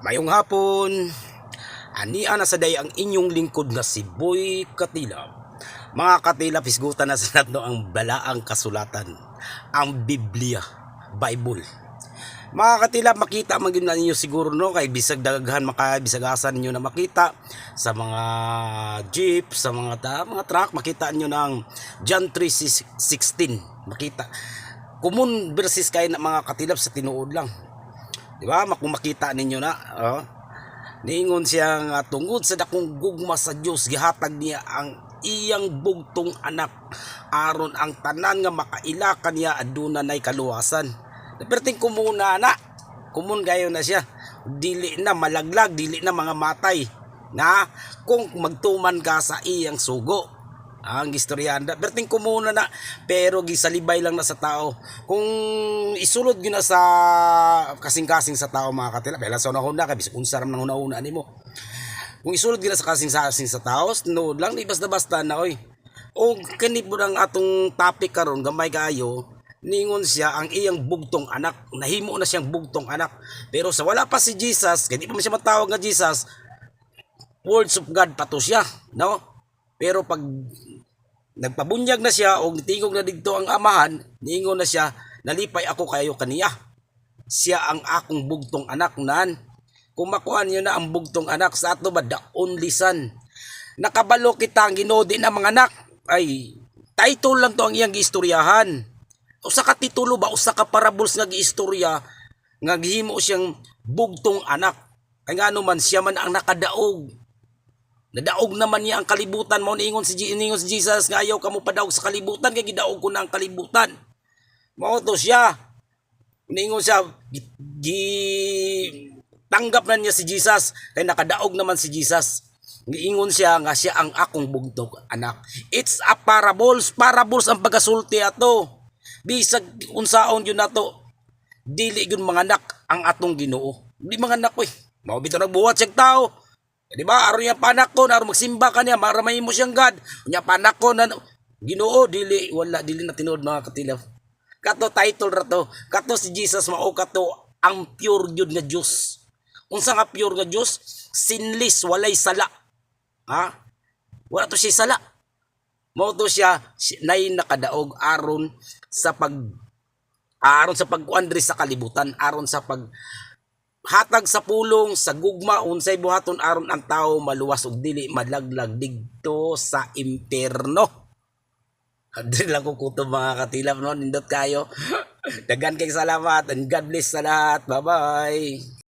Mayong hapon, ania na sa day ang inyong lingkod nga si Boy Katilab. Mga katilab, isgutan na sa nato ang balaang kasulatan, ang Biblia, Bible. Mga katilab, makita man gyud ninyo siguro no kay bisag daghan makabisagasan niyo na makita sa mga jeep, sa mga truck, makita niyo ng John 3:16. Makita. Common verses kay na mga katilab sa tinuod lang. Di ba? Kung makita ninyo na, niingon siya nga tungod sa dakong gugma sa Dios gihatag niya ang iyang bugtong anak aron ang tanan nga makailakan niya aduna nay kaluwasan. Perting kumuna na. Kumun gayo na siya. Dili na malaglag, dili na mga matay na kung magtuman ka sa iyang sugo. Ang istoryanda berting kumuna na pero gisalibay lang na sa tao kung isulod gyud na sa kasing-kasing sa tao mga katilab bela sa una kay bisag unsa ram nang una-una nimo kung isulod gyud na sa kasing-kasing sa tao no lang di basta-basta na oy o kani po ang atong topic karon gamay kaayo ningon siya ang iyang bugtong anak nahimo na siyang bugtong anak pero sa wala pa si Jesus kay di pa man siya matawag nga Jesus words of God pa to siya no. Pero pag nagpabunyag na siya o tingog na dito ang amahan, niingon na siya, nalipay ako kayo kaniya. Siya ang akong bugtong anak nan. Kung makuha niyo na ang bugtong anak sa ato ba, the only son. Nakabalo kita ang ginodi na mga anak. Ay, title lang to ang iyang giistoryahan. Usa ka titulo ba, usa ka parables nga giistorya, nga gihimo siyang bugtong anak. Kaya nga man, siya man ang nakadaog. Nadaog naman niya ang kalibutan mo niingon si Jesus nga ayaw kamo padaog sa kalibutan kay gidaog ko na ang kalibutan. Mao to siya. Niingon siya tanggap na niya si Jesus kay nakadaog naman si Jesus. Niingon siya nga siya ang akong bugtong anak. It's a parables ang pagasulti ato. Bisag unsaon yun nato. Dili gyud mga anak ang atong Ginoo. Di mga anak oy. Mao bitaw nagbuhat siyang tao. Di ba? Aron niya panak ko, aron magsimba ka niya, maramay mo siyang God. Niya panak ko na Ginoo dili na tinuod mga katilab. Kato title ra to. Kato si Jesus mao kato ang pure gyud nga Dios. Unsa nga pure nga Dios? Sinless, walay sala. Ha? Wala to siya sala. Mao to siya nay nakadaog aron sa pagkuan diri sa kalibutan, aron sa hatag sa pulong sa gugma unsay buhaton aron ang tao maluwas ug dili malaglag didto sa impierno. Adri lang ko kuto mga katilab no nindot kayo. Daghan kay salamat and God bless sa lahat. Bye bye.